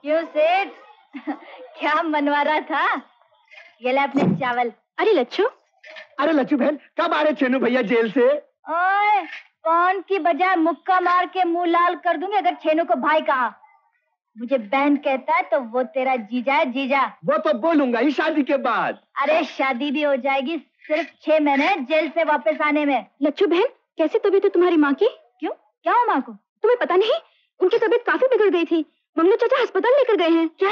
क्यों सेठ? क्या मनवा रहा था? ये ले अपने चावल। अरे लच्छू बहन, कब आ रहे छेनू भैया जेल से? ओए, कौन की बजाय मुक्का मार के मुंह लाल कर दूंगी अगर छेनू को भाई कहा। मुझे बहन कहता है तो वो तेरा जीजा है, जीजा। वो तो बोलूंगा ही शादी के बाद। अरे शादी भी हो जाएगी सिर्फ 6 महीने जेल से वापस आने में। लच्छू बहन, कैसी तबीयत है तुम्हारी माँ की? क्यों, क्या हुआ माँ को? तुम्हें पता नहीं, उनकी तबीयत काफी बिगड़ गई थी। मम्मी चाचा अस्पताल लेकर गए हैं। क्या?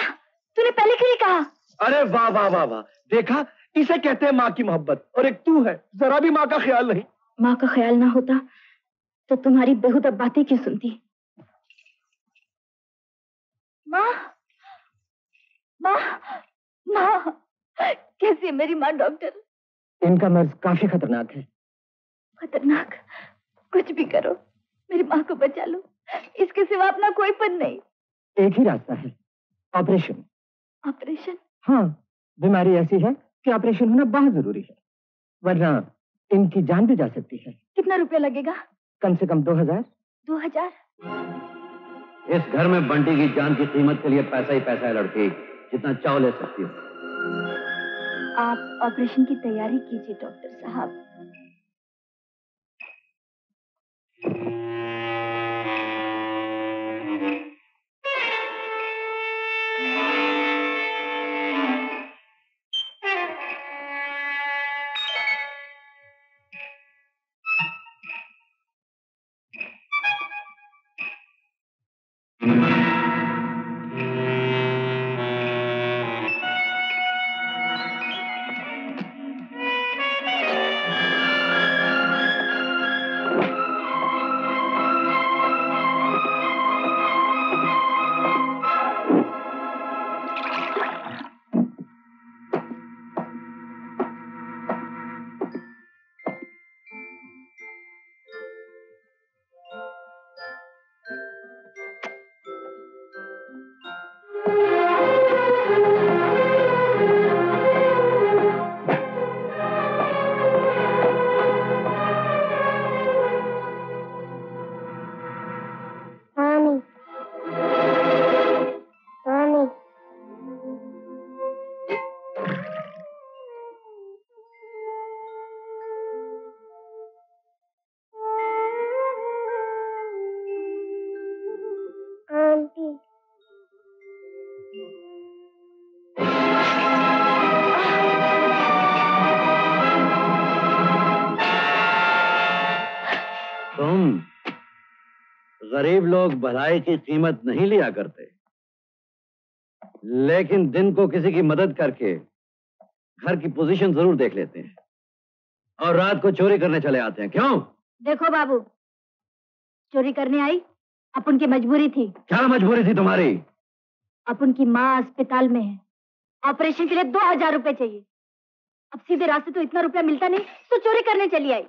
तूने पहले क्यों नहीं कहा? अरे वाह वाह वाह वाह, देखा, इसे कहते हैं माँ की मोहब्बत। और एक तू है, जरा भी माँ का ख्याल नहीं। माँ का ख्याल ना होता तो तुम्हारी बेहुदा बातें क्यों सुनती? माँ, माँ, माँ, कैसी है मेरी माँ डॉक्टर? इनका मर्ज काफी खतरनाक है। खतरनाक? कुछ भी करो, मेरी माँ को बचा लो। इसके सिवा अपना कोई पद नहीं। एक ही रास्ता है, ऑपरेशन। ऑपरेशन? हाँ, बीमारी ऐसी है कि ऑपरेशन होना बहुत जरूरी है, वरना इनकी जान भी जा सकती है। कितना रुपया लगेगा? कम से कम 2000। 2000? इस घर में बंटी की जान की कीमत के लिए पैसा ही पैसा है लड़की, जितना चाव ले सकती हो। आप ऑपरेशन की तैयारी कीजिए डॉक्टर साहब। गरीब लोग भलाई की कीमत नहीं लिया करते, लेकिन दिन को किसी की मदद करके घर की पोजीशन जरूर देख लेते हैं और रात को चोरी करने चले आते हैं। क्यों? देखो बाबू, चोरी करने आई अपन की मजबूरी थी। क्या मजबूरी थी तुम्हारी? अपन की माँ अस्पताल में है, ऑपरेशन के लिए 2000 रुपए चाहिए। अब सीधे रास्ते तो इतना रुपया मिलता नहीं, तो चोरी करने चली आई।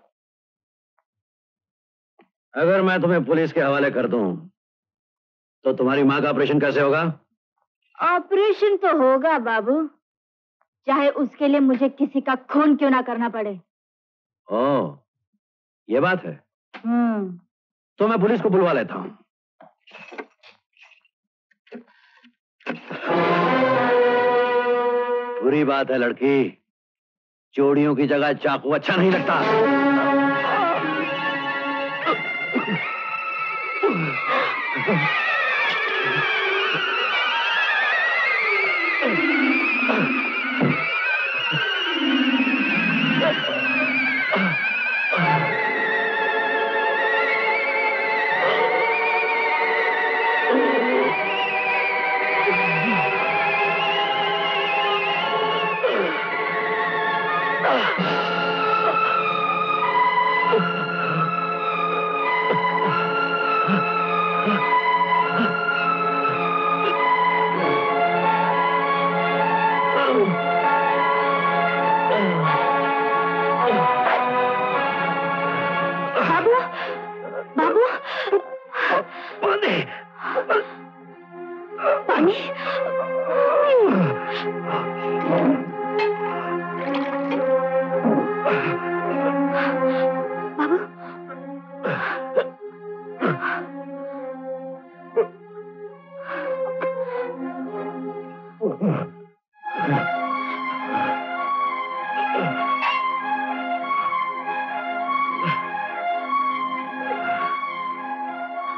अगर मैं तुम्हें पुलिस के हवाले कर दूं तो तुम्हारी माँ का ऑपरेशन कैसे होगा? ऑपरेशन तो होगा बाबू, चाहे उसके लिए मुझे किसी का खून क्यों ना करना पड़े। ओह, ये बात है। तो मैं पुलिस को बुलवा लेता हूं। बुरी बात है लड़की, चोरियों की जगह चाकू अच्छा नहीं लगता।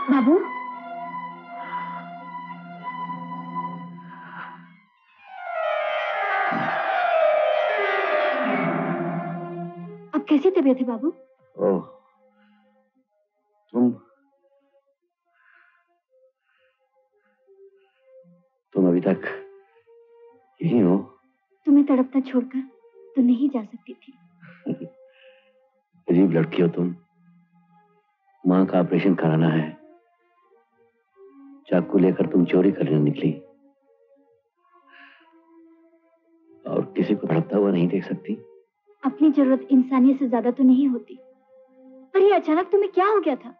बाबू, अब कैसी तबीयत है बाबू? ओह, तुम अभी तक यहीं हो? तुम्हें तड़पता छोड़कर तो नहीं जा सकती थी। अजीब लड़की हो तुम। माँ का ऑपरेशन कराना है, चाकू लेकर तुम चोरी करने निकली और किसी को तड़पता हुआ नहीं देख सकती? अपनी जरूरत इंसानियत से ज्यादा तो नहीं होती, पर ये अचानक तुम्हें क्या हो गया था?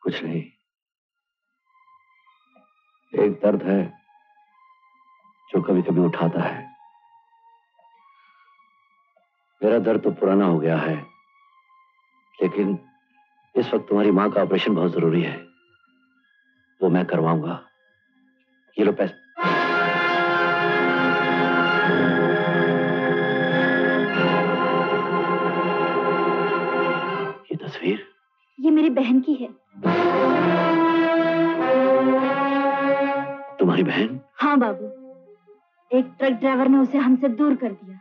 कुछ नहीं, एक दर्द है जो कभी कभी उठाता है। मेरा दर्द तो पुराना हो गया है, लेकिन इस वक्त तुम्हारी माँ का ऑपरेशन बहुत जरूरी है, वो मैं करवाऊंगा। ये लो पैसे। ये तस्वीर? ये मेरी बहन की है। तुम्हारी बहन? हाँ बाबू, एक ट्रक ड्राइवर ने उसे हमसे दूर कर दिया।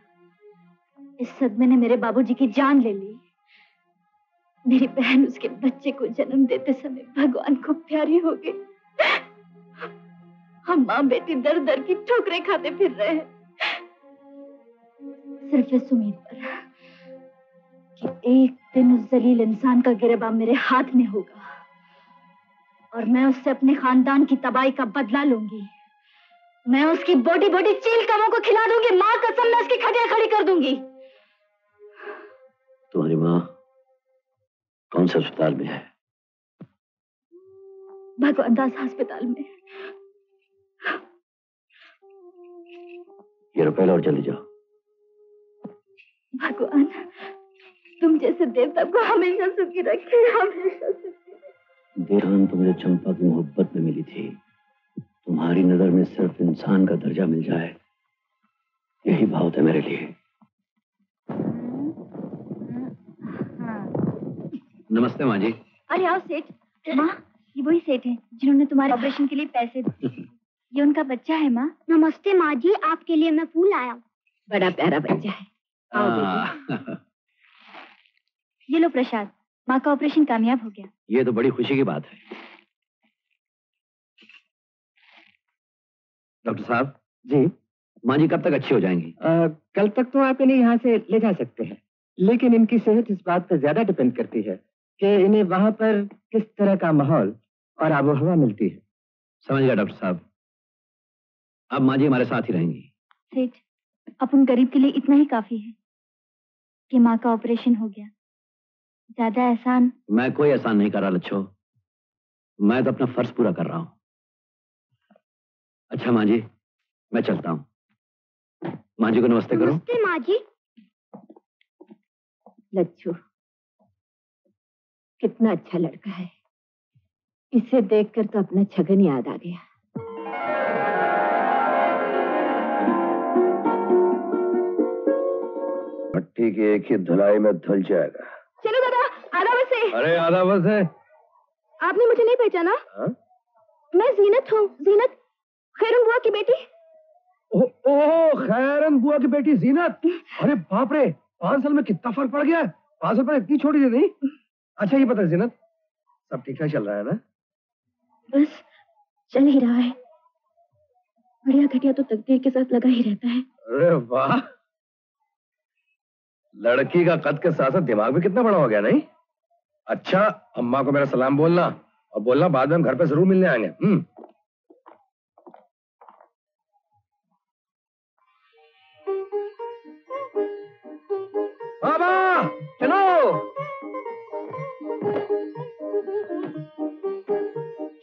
इस सदमे ने मेरे बाबूजी की जान ले ली। मेरी बहन उसके बच्चे को जन्म देते समय भगवान को प्यारी हो गई। हम माँ बेटी दर दर की ठोकरें खाते फिर रहे हैं, सिर्फ इस उम्मीद पर कि एक दिन उस जलील इंसान का गिरबान मेरे हाथ में होगा और मैं उससे अपने खानदान की तबाही का बदला लूंगी। मैं उसकी बोटी बोटी चील कमों को खिला दूंगी। माँ कसम, मैं उसकी खटिया खड़ी कर दूंगी। तुम्हारी माँ कौन से अस्पताल में है? भगवान दास अस्पताल में। ये रुपए लो और जल्दी जाओ। भगवान तुम जैसे देवता को हमेशा सुखी रखे, हमेशा सुखी। देहान तो मुझे चंपा की मोहब्बत में मिली थी। तुम्हारी नजर में सिर्फ इंसान का दर्जा मिल जाए, यही भाव था मेरे लिए। नमस्ते माँ जी। अरे आओ सेठ। माँ, ये वही सेठ हैं जिन्होंने तुम्हारे ऑपरेशन के लिए पैसे दिए। ये उनका बच्चा है माँ। नमस्ते माँ जी, आपके लिए मैं फूल आया हूँ। बड़ा प्यारा बच्चा है। आओ बेटी। ये लो प्रसाद, माँ का ऑपरेशन कामयाब हो गया। ये तो बड़ी खुशी की बात है। डॉक्टर साहब जी। माँ जी कब तक अच्छी हो जाएंगी? कल तक तो आप इन्हें यहाँ से ले जा सकते हैं, लेकिन इनकी सेहत इस बात पर ज्यादा डिपेंड करती है कि इन्हें वहाँ पर किस तरह का माहौल और आबो हवा मिलती है। समझ गया डॉक्टर साहब, अब माँ जी हमारे साथ ही रहेंगी। सेठ, अपन गरीब के लिए इतना ही काफी है कि माँ का ऑपरेशन हो गया। ज्यादा एहसान। मैं कोई एहसान नहीं कर रहा लच्छो, मैं तो अपना फर्ज पूरा कर रहा हूँ। अच्छा माँ जी, मैं चलता हूँ। माँ जी को नमस्ते करो। नमस्ते माँ जी। लच्छू कितना अच्छा लड़का है, इसे देखकर तो अपना छगन याद आ गया। मट्टी की एक ही धुलाई में धुल जाएगा। चलो दादा, आधा बस है। अरे आधा बस है। आपने मुझे नहीं पहचाना? मैं जीनत हूँ, जीनत, खैरुन बुआ की बेटी। ओह, खैरन बुआ की बेटी जीनत। अरे बाप रे, 5 साल में कितना फर्क पड़ गया। 5 साल पहले इतनी छोटी थी नहीं। अच्छा ये पता जीनत, सब ठीक ठाक चल रहा है ना? बस चल ही रहा है, बढ़िया घटिया तो तकदीर के साथ लगा ही रहता है। अरे वाह, लड़की का कद के साथ साथ दिमाग भी कितना बड़ा हो गया नहीं? अच्छा, अम्मा को मेरा सलाम बोलना और बोलना बाद में हम घर पे जरूर मिलने आएंगे। बाबा चलो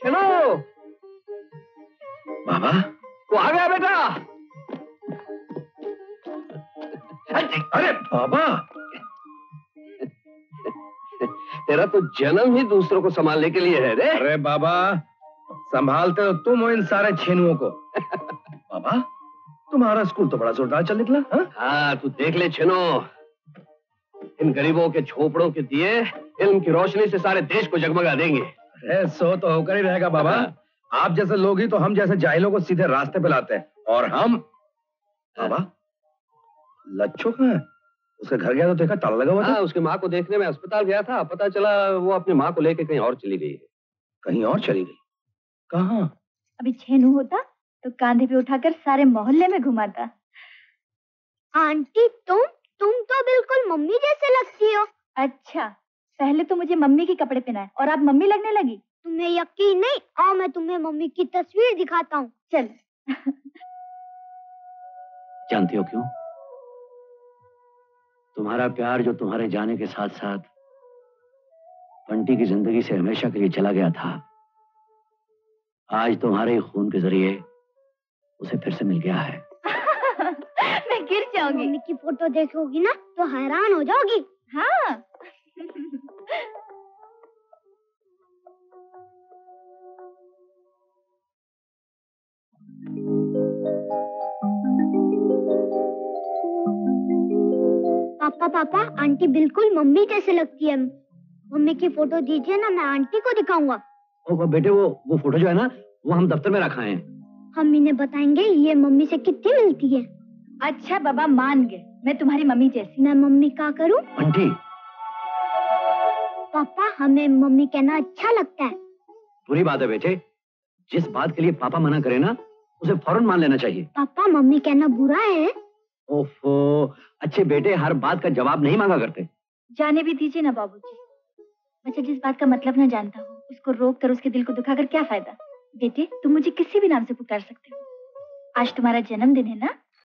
चलो। बाबा वो आ गया बेटा। अरे बाबा, तेरा तो जन्म ही दूसरों को संभालने के लिए है रे। अरे बाबा, संभालते हो तुम हो इन सारे छेनुओं को। बाबा, तुम्हारा स्कूल तो बड़ा जोरदार चल निकला। हाँ, तू देख ले छेनो, इन गरीबों के झोपड़ों के दिए इल्म की रोशनी से सारे देश को जगमगा देंगे। अरे सो तो होकर ही रहेगा बाबा। आप जैसे लोग ही तो हम जैसे जाहिलों को सीधे रास्ते पे लाते हैं। और हम बाबा, लच्छो कहाँ है? उसके घर गया तो देखा ताला लगा हुआ था। उसकी माँ को देखने में अस्पताल गया था, पता चला वो अपनी माँ को लेकर कहीं और चली गई है। कहीं और चली गई? कहाँ? अभी छेनू होता तो कांधे पे उठाकर सारे मोहल्ले में घुमाता। आंटी तुम तो बिल्कुल मम्मी जैसे लगती हो। अच्छा, पहले तो मुझे मम्मी के कपड़े पहनाए और आप मम्मी लगने लगी। तुम्हें यकीन नहीं? आओ मैं तुम्हें मम्मी की तस्वीर दिखाता हूँ। चल। जानती हो क्यों? तुम्हारा प्यार जो तुम्हारे जाने के साथ साथ बंटी की जिंदगी से हमेशा के लिए चला गया था, आज तुम्हारे खून के जरिए उसे फिर से मिल गया है। मैं गिर जाऊंगी। मम्मी की फोटो देखोगी ना तो हैरान हो जाओगी। हाँ। पापा, आंटी बिल्कुल मम्मी जैसे लगती है। मम्मी की फोटो दीजिए ना, मैं आंटी को दिखाऊंगा। ओ बेटे, वो फोटो जो है ना, वो हम दफ्तर में रखा है। हम इन्हें बताएंगे ये मम्मी से कितनी मिलती है। अच्छा बाबा, मान गए, मैं तुम्हारी मम्मी जैसी। मैं मम्मी क्या करूं? आंटी। पापा, हमें मम्मी कहना अच्छा लगता है। बुरी बात है बेटे, जिस बात के लिए पापा मना करे ना, उसे फौरन मान लेना चाहिए। पापा, मम्मी कहना बुरा है? ओफो, अच्छे बेटे हर बात का जवाब नहीं मांगा करते। जाने भी दीजिए ना बाबूजी। बच्चा जिस बात का मतलब न जानता हो, उसको रोक कर उसके दिल को दुखाकर क्या फायदा। बेटे, तुम मुझे किसी भी नाम से पुकार सकते हो। आज तुम्हारा जन्मदिन है ना?